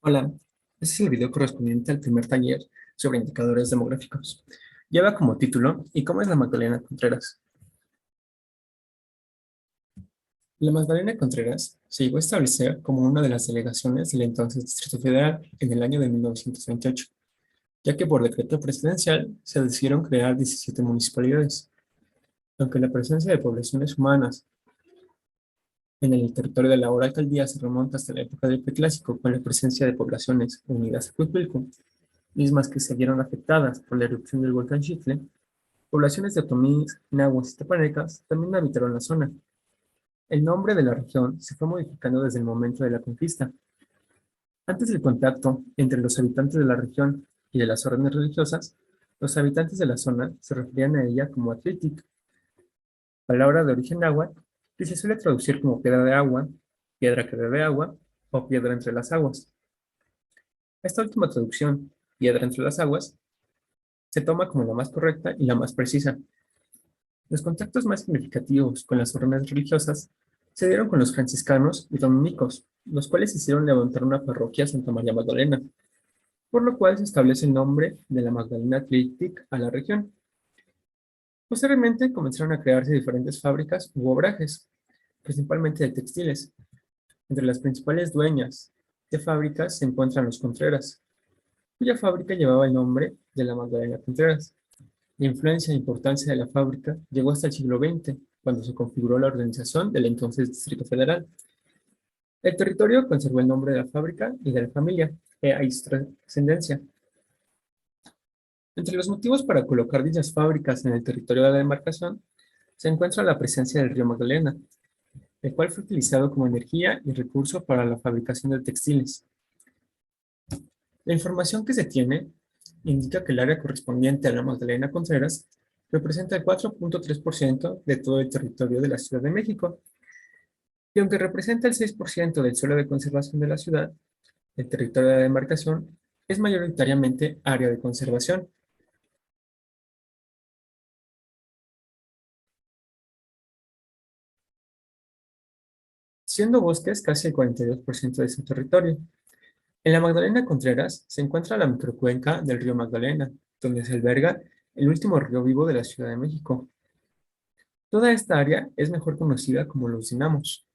Hola, este es el video correspondiente al primer taller sobre indicadores demográficos. Lleva como título ¿Y cómo es la Magdalena Contreras? La Magdalena Contreras se llegó a establecer como una de las delegaciones del entonces Distrito Federal en el año de 1928, ya que por decreto presidencial se decidieron crear 17 municipalidades. Aunque la presencia de poblaciones humanas en el territorio de la ahora alcaldía se remonta hasta la época del Preclásico, con la presencia de poblaciones unidas a Cuicuilco, mismas que se vieron afectadas por la erupción del volcán Xitle. Poblaciones de otomíes, nahuas y tepanecas también habitaron la zona. El nombre de la región se fue modificando desde el momento de la conquista. Antes del contacto entre los habitantes de la región y de las órdenes religiosas, los habitantes de la zona se referían a ella como Atlitic, palabra de origen náhuatl que se suele traducir como piedra de agua, piedra que bebe agua o piedra entre las aguas. Esta última traducción, piedra entre las aguas, se toma como la más correcta y la más precisa. Los contactos más significativos con las órdenes religiosas se dieron con los franciscanos y dominicos, los cuales hicieron levantar una parroquia Santa María Magdalena, por lo cual se establece el nombre de la Magdalena Athletic a la región. Posteriormente comenzaron a crearse diferentes fábricas u obrajes, principalmente de textiles. Entre las principales dueñas de fábricas se encuentran los Contreras, cuya fábrica llevaba el nombre de la Magdalena Contreras. La influencia e importancia de la fábrica llegó hasta el siglo XX, cuando se configuró la organización del entonces Distrito Federal. El territorio conservó el nombre de la fábrica y de la familia, e hay trascendencia. Entre los motivos para colocar dichas fábricas en el territorio de la demarcación se encuentra la presencia del río Magdalena, el cual fue utilizado como energía y recurso para la fabricación de textiles. La información que se tiene indica que el área correspondiente a la Magdalena Contreras representa el 4.3% de todo el territorio de la Ciudad de México, y aunque representa el 6% del suelo de conservación de la ciudad, el territorio de la demarcación es mayoritariamente área de conservación. Siendo bosques casi el 42% de su territorio. En la Magdalena Contreras se encuentra la microcuenca del río Magdalena, donde se alberga el último río vivo de la Ciudad de México. Toda esta área es mejor conocida como Los Dinamos.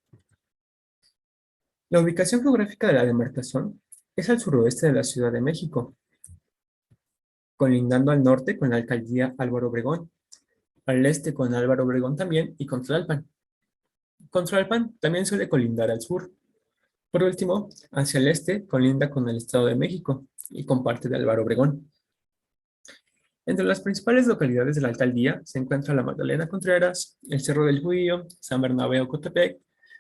La ubicación geográfica de la demarcación es al suroeste de la Ciudad de México, colindando al norte con la alcaldía Álvaro Obregón, al este con Álvaro Obregón también y con Tlalpan. Con Tlalpan también suele colindar al sur. Por último, hacia el este colinda con el Estado de México y con parte de Álvaro Obregón. Entre las principales localidades de la alcaldía se encuentra la Magdalena Contreras, el Cerro del Judío, San Bernabé Ocotepec,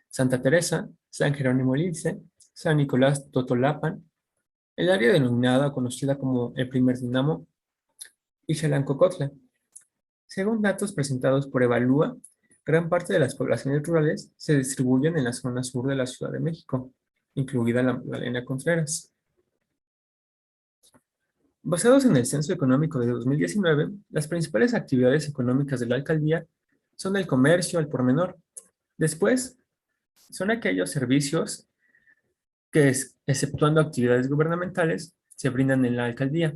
Santa Teresa, San Jerónimo Lince, San Nicolás Totolapan, el área denominada o conocida como el Primer Dinamo y Xalancocotla. Según datos presentados por Evalúa, gran parte de las poblaciones rurales se distribuyen en la zona sur de la Ciudad de México, incluida la Magdalena Contreras. Basados en el Censo Económico de 2019, las principales actividades económicas de la alcaldía son el comercio al por menor. Después, son aquellos servicios que, exceptuando actividades gubernamentales, se brindan en la alcaldía.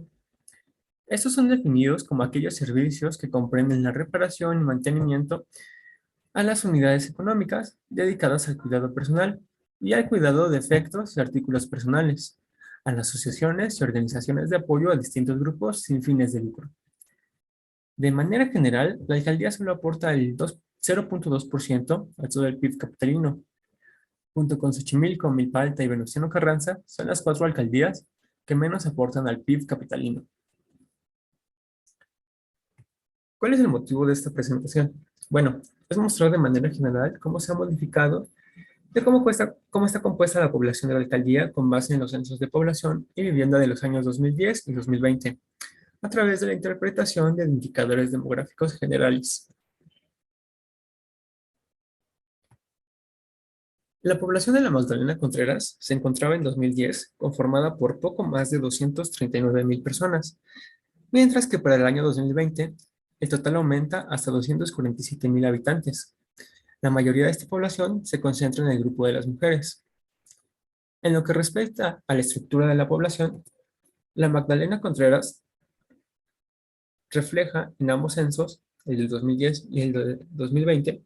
Estos son definidos como aquellos servicios que comprenden la reparación y mantenimiento a las unidades económicas dedicadas al cuidado personal y al cuidado de efectos y artículos personales, a las asociaciones y organizaciones de apoyo a distintos grupos sin fines de lucro. De manera general, la alcaldía solo aporta el 0.2% a todo el PIB capitalino. Junto con Xochimilco, Milpalta y Venustiano Carranza, son las cuatro alcaldías que menos aportan al PIB capitalino. ¿Cuál es el motivo de esta presentación? Bueno, es mostrar de manera general cómo se ha modificado de cómo está compuesta la población de la alcaldía con base en los censos de población y vivienda de los años 2010 y 2020, a través de la interpretación de indicadores demográficos generales. La población de la Magdalena Contreras se encontraba en 2010 conformada por poco más de 239,000 personas, mientras que para el año 2020 el total aumenta hasta 247,000 habitantes. La mayoría de esta población se concentra en el grupo de las mujeres. En lo que respecta a la estructura de la población, la Magdalena Contreras refleja en ambos censos, el del 2010 y el del 2020,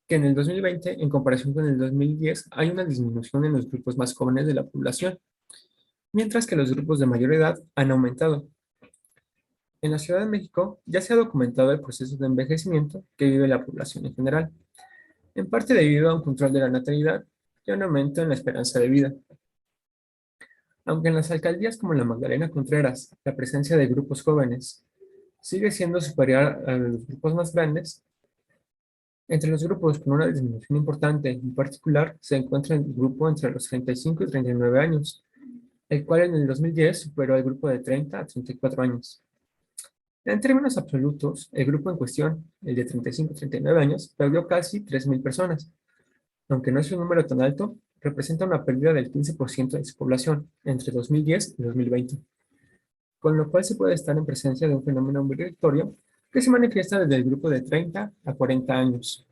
que en el 2020, en comparación con el 2010, hay una disminución en los grupos más jóvenes de la población, mientras que los grupos de mayor edad han aumentado. En la Ciudad de México ya se ha documentado el proceso de envejecimiento que vive la población en general, en parte debido a un control de la natalidad y a un aumento en la esperanza de vida. Aunque en las alcaldías como la Magdalena Contreras, la presencia de grupos jóvenes sigue siendo superior a los grupos más grandes, entre los grupos con una disminución importante en particular se encuentra el grupo entre los 35 y 39 años, el cual en el 2010 superó al grupo de 30 a 34 años. En términos absolutos, el grupo en cuestión, el de 35 a 39 años, perdió casi 3.000 personas. Aunque no es un número tan alto, representa una pérdida del 15% de su población entre 2010 y 2020, con lo cual se puede estar en presencia de un fenómeno migratorio que se manifiesta desde el grupo de 30 a 40 años.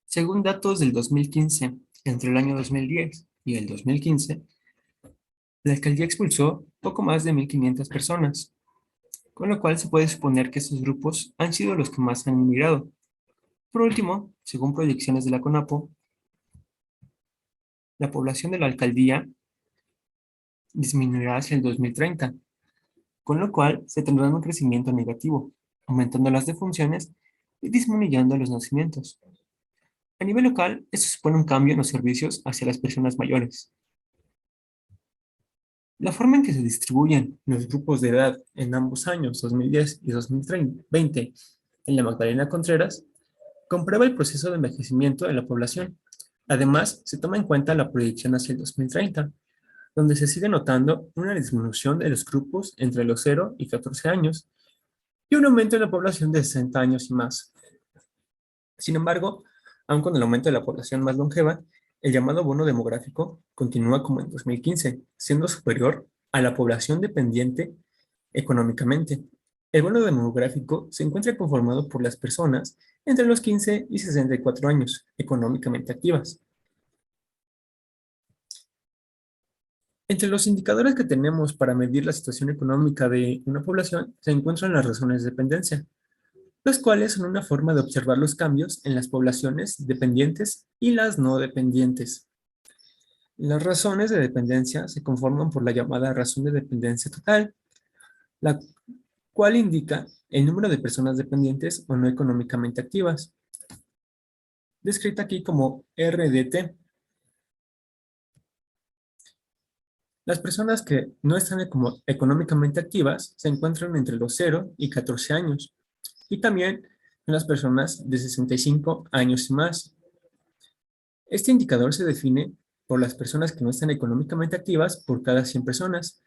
Según datos del 2015, entre el año 2010 y el 2015, la alcaldía expulsó poco más de 1.500 personas, con lo cual se puede suponer que estos grupos han sido los que más han inmigrado. Por último, según proyecciones de la CONAPO, la población de la alcaldía disminuirá hacia el 2030, con lo cual se tendrá un crecimiento negativo, aumentando las defunciones y disminuyendo los nacimientos. A nivel local, esto supone un cambio en los servicios hacia las personas mayores. La forma en que se distribuyen los grupos de edad en ambos años, 2010 y 2020, en la Magdalena Contreras, comprueba el proceso de envejecimiento de la población. Además, se toma en cuenta la proyección hacia el 2030, donde se sigue notando una disminución de los grupos entre los 0 y 14 años y un aumento en la población de 60 años y más. Sin embargo, aun con el aumento de la población más longeva, el llamado bono demográfico continúa como en 2015, siendo superior a la población dependiente económicamente. El bono demográfico se encuentra conformado por las personas entre los 15 y 64 años, económicamente activas. Entre los indicadores que tenemos para medir la situación económica de una población se encuentran las razones de dependencia, los cuales son una forma de observar los cambios en las poblaciones dependientes y las no dependientes. Las razones de dependencia se conforman por la llamada razón de dependencia total, la cual indica el número de personas dependientes o no económicamente activas, descrita aquí como RDT. Las personas que no están económicamente activas se encuentran entre los 0 y 14 años, y también en las personas de 65 años y más. Este indicador se define por las personas que no están económicamente activas por cada 100 personas,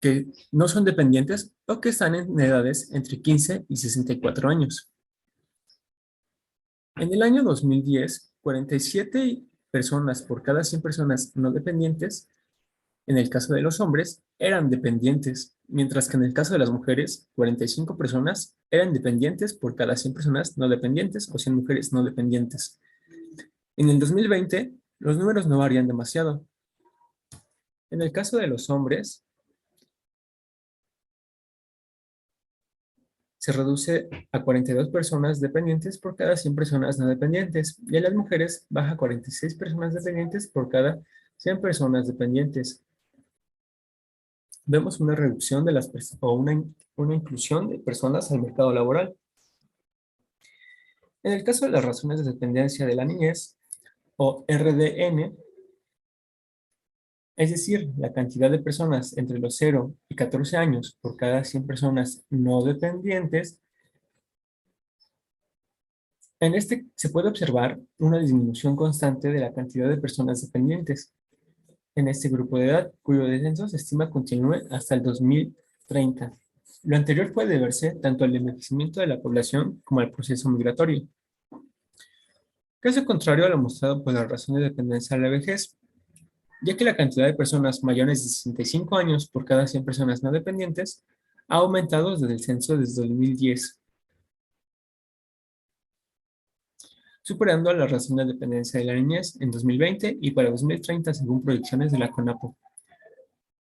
que no son dependientes o que están en edades entre 15 y 64 años. En el año 2010, 47 personas por cada 100 personas no dependientes, en el caso de los hombres, eran dependientes, mientras que en el caso de las mujeres, 45 personas eran dependientes por cada 100 personas no dependientes o 100 mujeres no dependientes. En el 2020, los números no varían demasiado. En el caso de los hombres, se reduce a 42 personas dependientes por cada 100 personas no dependientes, y en las mujeres baja a 46 personas dependientes por cada 100 personas dependientes. Vemos una reducción de una inclusión de personas al mercado laboral. En el caso de las razones de dependencia de la niñez, o RDN, es decir, la cantidad de personas entre los 0 y 14 años por cada 100 personas no dependientes, en este se puede observar una disminución constante de la cantidad de personas dependientes en este grupo de edad, cuyo descenso se estima continúe hasta el 2030. Lo anterior puede deberse tanto al envejecimiento de la población como al proceso migratorio. Caso contrario a lo mostrado por la razón de dependencia de la vejez, ya que la cantidad de personas mayores de 65 años por cada 100 personas no dependientes ha aumentado desde el censo desde 2010. superando a la razón de dependencia de la niñez en 2020 y para 2030 según proyecciones de la CONAPO.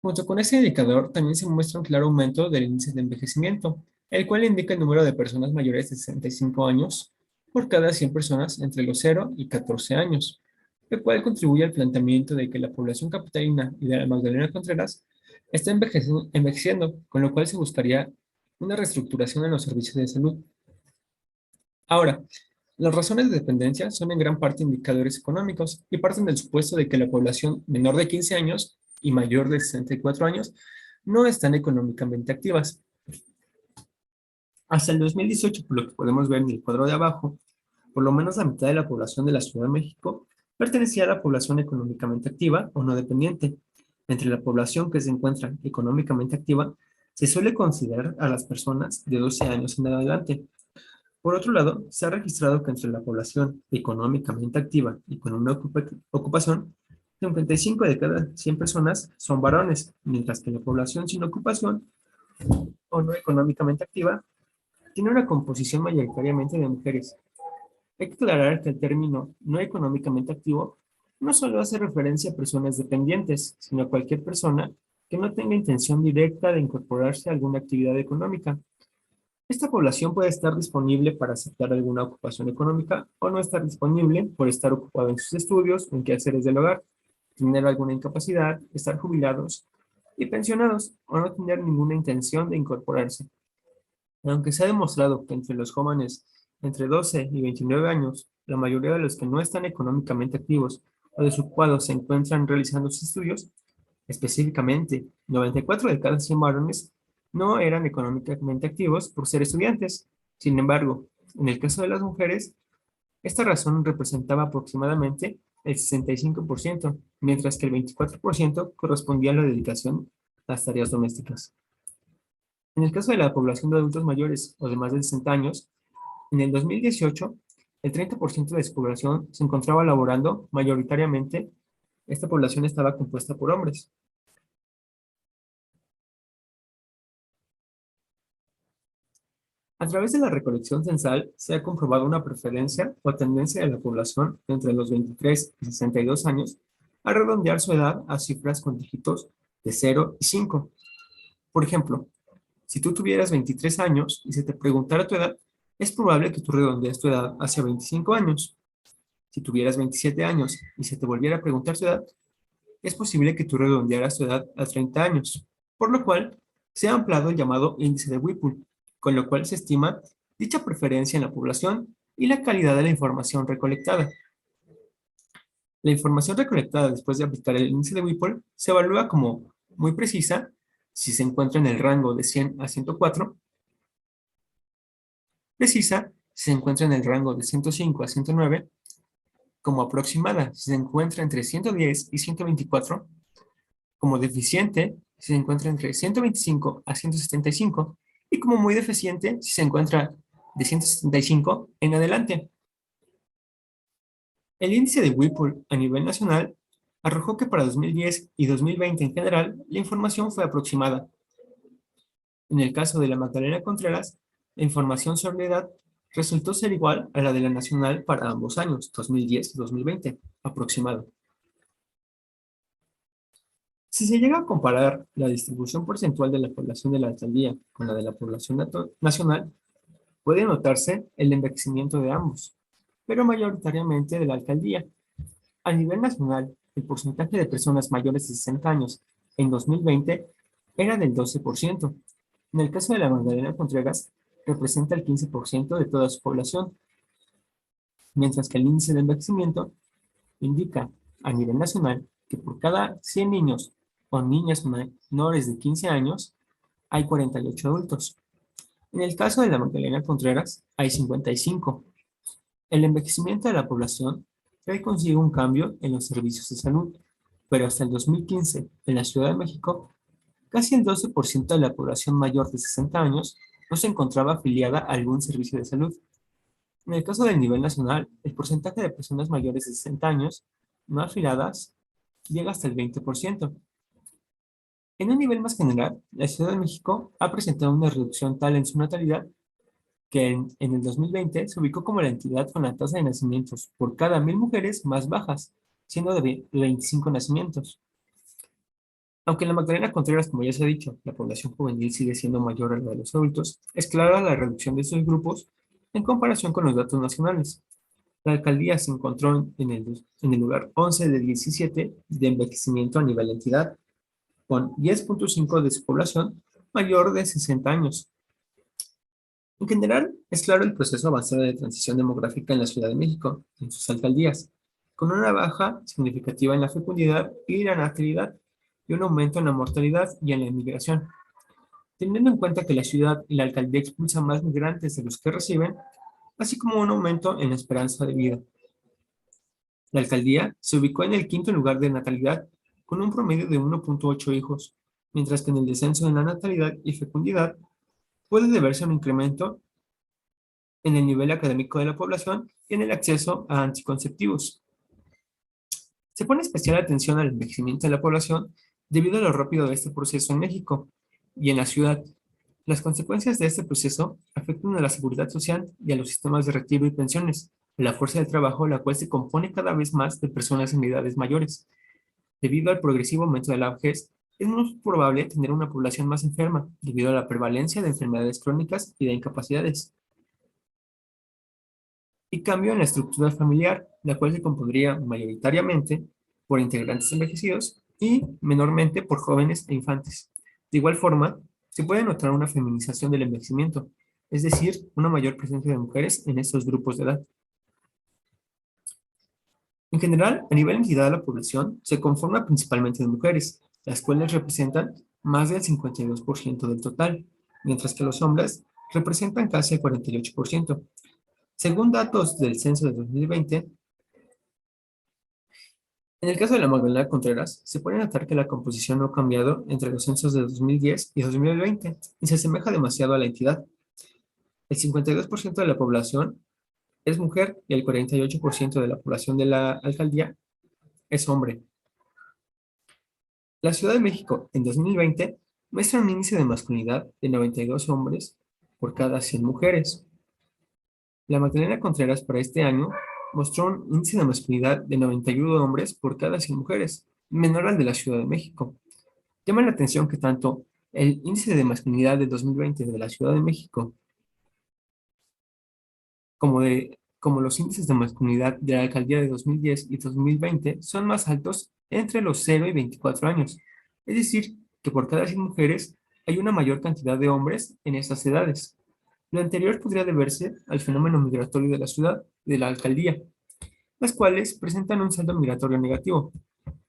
Junto con ese indicador también se muestra un claro aumento del índice de envejecimiento, el cual indica el número de personas mayores de 65 años por cada 100 personas entre los 0 y 14 años, lo cual contribuye al planteamiento de que la población capitalina y de la Magdalena Contreras está envejeciendo, con lo cual se buscaría una reestructuración en los servicios de salud. Ahora, las razones de dependencia son en gran parte indicadores económicos y parten del supuesto de que la población menor de 15 años y mayor de 64 años no están económicamente activas. Hasta el 2018, por lo que podemos ver en el cuadro de abajo, por lo menos la mitad de la población de la Ciudad de México pertenecía a la población económicamente activa o no dependiente. Entre la población que se encuentra económicamente activa, se suele considerar a las personas de 12 años en adelante. Por otro lado, se ha registrado que entre la población económicamente activa y con una ocupación, 55 de cada 100 personas son varones, mientras que la población sin ocupación o no económicamente activa tiene una composición mayoritariamente de mujeres. Hay que aclarar que el término no económicamente activo no solo hace referencia a personas dependientes, sino a cualquier persona que no tenga intención directa de incorporarse a alguna actividad económica. Esta población puede estar disponible para aceptar alguna ocupación económica o no estar disponible por estar ocupado en sus estudios o en quehaceres del hogar, tener alguna incapacidad, estar jubilados y pensionados o no tener ninguna intención de incorporarse. Aunque se ha demostrado que entre los jóvenes entre 12 y 29 años, la mayoría de los que no están económicamente activos o desocupados se encuentran realizando sus estudios, específicamente 94 de cada 100 varones no eran económicamente activos por ser estudiantes. Sin embargo, en el caso de las mujeres, esta razón representaba aproximadamente el 65%, mientras que el 24% correspondía a la dedicación a las tareas domésticas. En el caso de la población de adultos mayores o de más de 60 años, en el 2018, el 30% de su población se encontraba laborando, mayoritariamente, esta población estaba compuesta por hombres. A través de la recolección censal se ha comprobado una preferencia o tendencia de la población entre los 23 y 62 años a redondear su edad a cifras con dígitos de 0 y 5. Por ejemplo, si tú tuvieras 23 años y se te preguntara tu edad, es probable que tú redondees tu edad hacia 25 años. Si tuvieras 27 años y se te volviera a preguntar tu edad, es posible que tú redondearas tu edad a 30 años, por lo cual se ha ampliado el llamado índice de Whipple, con lo cual se estima dicha preferencia en la población y la calidad de la información recolectada. La información recolectada después de aplicar el índice de Whipple se evalúa como muy precisa si se encuentra en el rango de 100 a 104, precisa si se encuentra en el rango de 105 a 109, como aproximada si se encuentra entre 110 y 124, como deficiente si se encuentra entre 125 a 175 y como muy deficiente si se encuentra de 175 en adelante. El índice de Whipple a nivel nacional arrojó que para 2010 y 2020 en general la información fue aproximada. En el caso de la Magdalena Contreras, la información sobre la edad resultó ser igual a la de la nacional para ambos años, 2010 y 2020, aproximado. Si se llega a comparar la distribución porcentual de la población de la alcaldía con la de la población nacional, puede notarse el envejecimiento de ambos, pero mayoritariamente de la alcaldía. A nivel nacional, el porcentaje de personas mayores de 60 años en 2020 era del 12%. En el caso de la Magdalena Contreras, representa el 15% de toda su población, mientras que el índice de envejecimiento indica a nivel nacional que por cada 100 niños o niñas menores de 15 años hay 48 adultos. En el caso de la Magdalena Contreras, hay 55. El envejecimiento de la población trae consigo un cambio en los servicios de salud, pero hasta el 2015, en la Ciudad de México, casi el 12% de la población mayor de 60 años no se encontraba afiliada a algún servicio de salud. En el caso del nivel nacional, el porcentaje de personas mayores de 60 años no afiliadas llega hasta el 20%. En un nivel más general, la Ciudad de México ha presentado una reducción tal en su natalidad que en el 2020 se ubicó como la entidad con la tasa de nacimientos por cada 1.000 mujeres más bajas, siendo de 25 nacimientos. Aunque en la Magdalena Contreras, como ya se ha dicho, la población juvenil sigue siendo mayor a la de los adultos, es clara la reducción de estos grupos en comparación con los datos nacionales. La alcaldía se encontró en el lugar 11 de 17 de envejecimiento a nivel de entidad, con 10.5 de su población mayor de 60 años. En general, es claro el proceso avanzado de transición demográfica en la Ciudad de México, en sus alcaldías, con una baja significativa en la fecundidad y la natalidad, y un aumento en la mortalidad y en la inmigración. Teniendo en cuenta que la ciudad y la alcaldía expulsan más migrantes de los que reciben, así como un aumento en la esperanza de vida. La alcaldía se ubicó en el quinto lugar de natalidad, con un promedio de 1.8 hijos, mientras que en el descenso en la natalidad y fecundidad puede deberse a un incremento en el nivel académico de la población y en el acceso a anticonceptivos. Se pone especial atención al envejecimiento de la población debido a lo rápido de este proceso en México y en la ciudad. Las consecuencias de este proceso afectan a la seguridad social y a los sistemas de retiro y pensiones, a la fuerza de trabajo, la cual se compone cada vez más de personas en edades mayores. Debido al progresivo aumento de la vejez, es muy probable tener una población más enferma, debido a la prevalencia de enfermedades crónicas y de incapacidades. Y cambio en la estructura familiar, la cual se compondría mayoritariamente por integrantes envejecidos y menormente por jóvenes e infantes. De igual forma, se puede notar una feminización del envejecimiento, es decir, una mayor presencia de mujeres en estos grupos de edad. En general, a nivel entidad de la población, se conforma principalmente de mujeres, las cuales representan más del 52% del total, mientras que los hombres representan casi el 48%. Según datos del censo de 2020, en el caso de la Magdalena Contreras, se puede notar que la composición no ha cambiado entre los censos de 2010 y 2020 y se asemeja demasiado a la entidad. El 52% de la población es mujer y el 48% de la población de la alcaldía es hombre. La Ciudad de México en 2020 muestra un índice de masculinidad de 92 hombres por cada 100 mujeres. La Magdalena Contreras para este año mostró un índice de masculinidad de 91 hombres por cada 100 mujeres, menor al de la Ciudad de México. Llama la atención que tanto el índice de masculinidad de 2020 de la Ciudad de México como los índices de masculinidad de la alcaldía de 2010 y 2020 son más altos entre los 0 y 24 años. Es decir, que por cada 100 mujeres hay una mayor cantidad de hombres en estas edades. Lo anterior podría deberse al fenómeno migratorio de la ciudad y de la alcaldía, las cuales presentan un saldo migratorio negativo.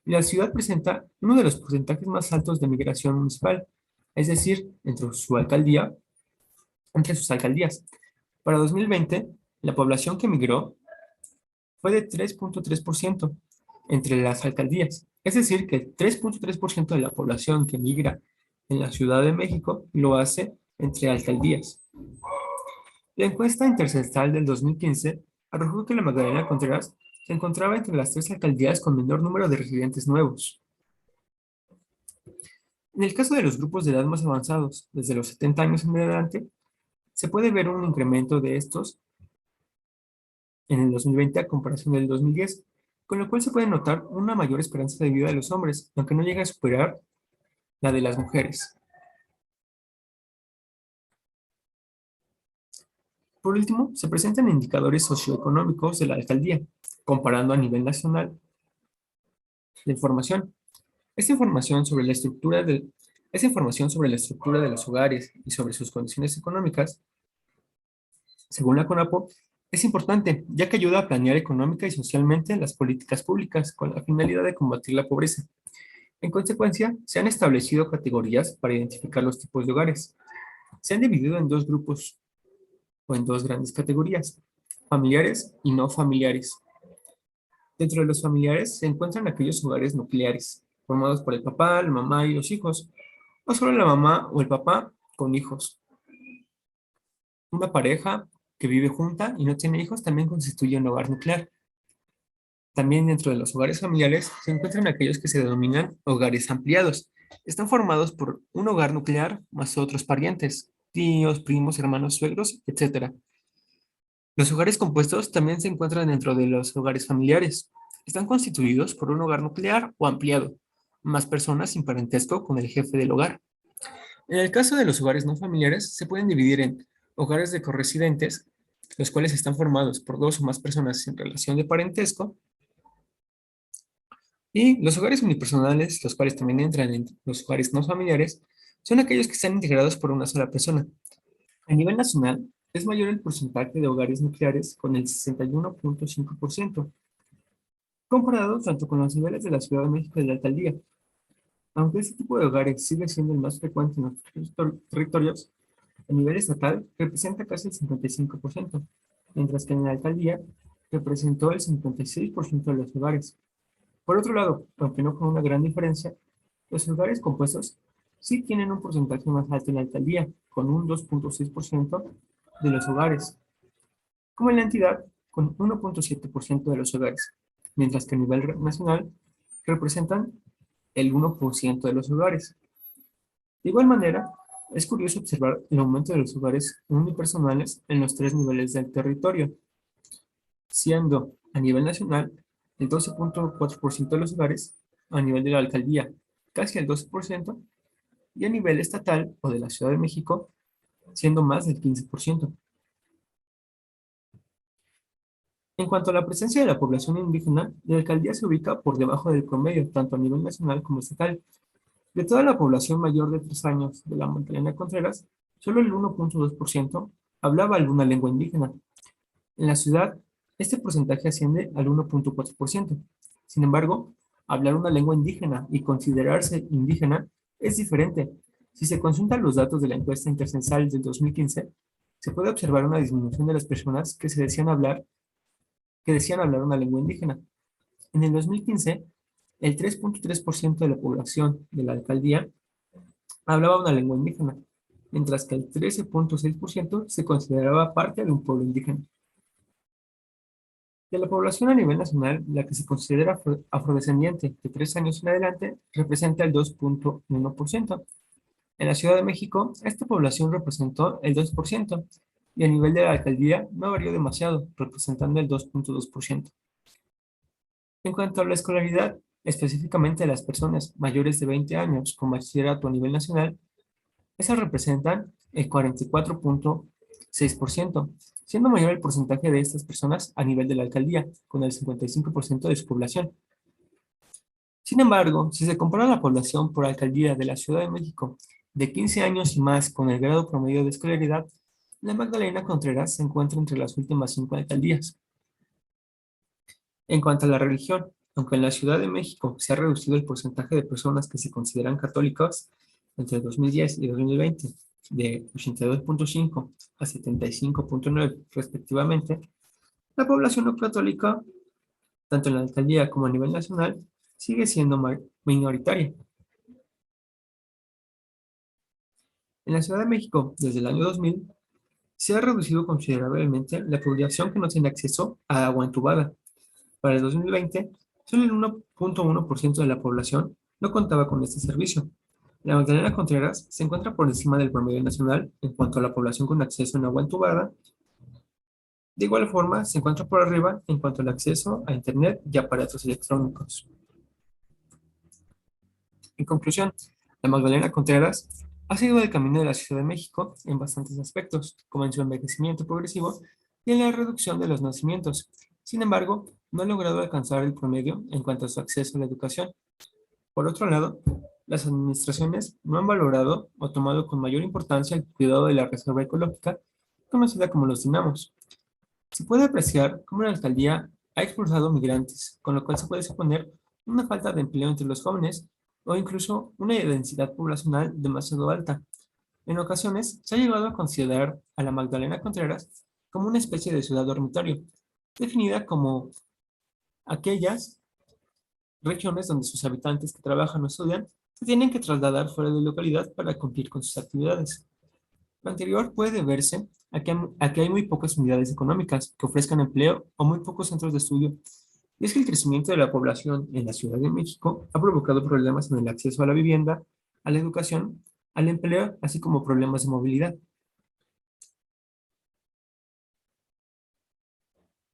La ciudad presenta uno de los porcentajes más altos de migración municipal, es decir, entre sus alcaldías. Para 2020, la población que migró fue de 3.3% entre las alcaldías, es decir, que el 3.3% de la población que migra en la Ciudad de México lo hace entre alcaldías. La encuesta intercensal del 2015 arrojó que la Magdalena Contreras se encontraba entre las tres alcaldías con menor número de residentes nuevos. En el caso de los grupos de edad más avanzados, desde los 70 años en adelante, se puede ver un incremento de estos en el 2020 a comparación del 2010, con lo cual se puede notar una mayor esperanza de vida de los hombres, aunque no llega a superar la de las mujeres. Por último, se presentan indicadores socioeconómicos de la alcaldía, comparando a nivel nacional la información. Esta información sobre la estructura de, esta información sobre la estructura de los hogares y sobre sus condiciones económicas, según la CONAPO, es importante, ya que ayuda a planear económica y socialmente las políticas públicas con la finalidad de combatir la pobreza. En consecuencia, se han establecido categorías para identificar los tipos de hogares. Se han dividido en dos grupos o en dos grandes categorías, familiares y no familiares. Dentro de los familiares se encuentran aquellos hogares nucleares, formados por el papá, la mamá y los hijos, o solo la mamá o el papá con hijos. Una pareja que vive junta y no tiene hijos también constituye un hogar nuclear. También dentro de los hogares familiares se encuentran aquellos que se denominan hogares ampliados. Están formados por un hogar nuclear más otros parientes. tíos, primos, hermanos, suegros, etcétera. Los hogares compuestos también se encuentran dentro de los hogares familiares. Están constituidos por un hogar nuclear o ampliado, más personas sin parentesco con el jefe del hogar. En el caso de los hogares no familiares, se pueden dividir en hogares de corresidentes, los cuales están formados por dos o más personas en relación de parentesco, y los hogares unipersonales, los cuales también entran en los hogares no familiares, son aquellos que están integrados por una sola persona. A nivel nacional, es mayor el porcentaje de hogares nucleares con el 61.5%, comparado tanto con los niveles de la Ciudad de México y de la alcaldía. Aunque este tipo de hogares sigue siendo el más frecuente en los territorios, a nivel estatal representa casi el 55%, mientras que en la alcaldía representó el 56% de los hogares. Por otro lado, aunque no con una gran diferencia, los hogares compuestos sí tienen un porcentaje más alto en la alcaldía, con un 2.6% de los hogares, como en la entidad, con 1.7% de los hogares, mientras que a nivel nacional representan el 1% de los hogares. De igual manera, es curioso observar el aumento de los hogares unipersonales en los tres niveles del territorio, siendo a nivel nacional el 12.4% de los hogares, a nivel de la alcaldía casi el 12%, y a nivel estatal o de la Ciudad de México siendo más del 15%. En cuanto a la presencia de la población indígena, la alcaldía se ubica por debajo del promedio, tanto a nivel nacional como estatal. De toda la población mayor de 3 años de la Magdalena Contreras, solo el 1.2% hablaba alguna lengua indígena. En la ciudad, este porcentaje asciende al 1.4%. Sin embargo, hablar una lengua indígena y considerarse indígena es diferente. Si se consultan los datos de la encuesta intercensal del 2015, se puede observar una disminución de las personas que decían hablar una lengua indígena. En el 2015, el 3.3% de la población de la alcaldía hablaba una lengua indígena, mientras que el 13.6% se consideraba parte de un pueblo indígena. De la población a nivel nacional, la que se considera afrodescendiente de 3 años en adelante representa el 2.1%. En la Ciudad de México, esta población representó el 2%, y a nivel de la alcaldía no varió demasiado, representando el 2.2%. En cuanto a la escolaridad, específicamente de las personas mayores de 20 años con bachillerato a nivel nacional, esas representan el 44.6%, siendo mayor el porcentaje de estas personas a nivel de la alcaldía, con el 55% de su población. Sin embargo, si se compara la población por alcaldía de la Ciudad de México de 15 años y más con el grado promedio de escolaridad, la Magdalena Contreras se encuentra entre las últimas 5 alcaldías. En cuanto a la religión, aunque en la Ciudad de México se ha reducido el porcentaje de personas que se consideran católicas entre 2010 y 2020 de 82.5 a 75.9 respectivamente, la población no católica, tanto en la alcaldía como a nivel nacional, sigue siendo minoritaria. En la Ciudad de México, desde el año 2000, se ha reducido considerablemente la población que no tiene acceso a agua entubada. Para el 2020, solo el 1.1% de la población no contaba con este servicio. La Magdalena Contreras se encuentra por encima del promedio nacional en cuanto a la población con acceso en agua entubada. De igual forma, se encuentra por arriba en cuanto al acceso a Internet y aparatos electrónicos. En conclusión, la Magdalena Contreras ha seguido el camino de la Ciudad de México en bastantes aspectos, como en su envejecimiento progresivo y en la reducción de los nacimientos. Sin embargo, no ha logrado alcanzar el promedio en cuanto a su acceso a la educación. Por otro lado, las administraciones no han valorado o tomado con mayor importancia el cuidado de la reserva ecológica, conocida como los dinamos. Se puede apreciar cómo la alcaldía ha expulsado migrantes, con lo cual se puede suponer una falta de empleo entre los jóvenes o incluso una densidad poblacional demasiado alta. En ocasiones, se ha llegado a considerar a la Magdalena Contreras como una especie de ciudad dormitorio, definida como aquellas regiones donde sus habitantes que trabajan o estudian se tienen que trasladar fuera de localidad para cumplir con sus actividades. Lo anterior puede deberse a que hay muy pocas unidades económicas que ofrezcan empleo o muy pocos centros de estudio. Y es que el crecimiento de la población en la Ciudad de México ha provocado problemas en el acceso a la vivienda, a la educación, al empleo, así como problemas de movilidad.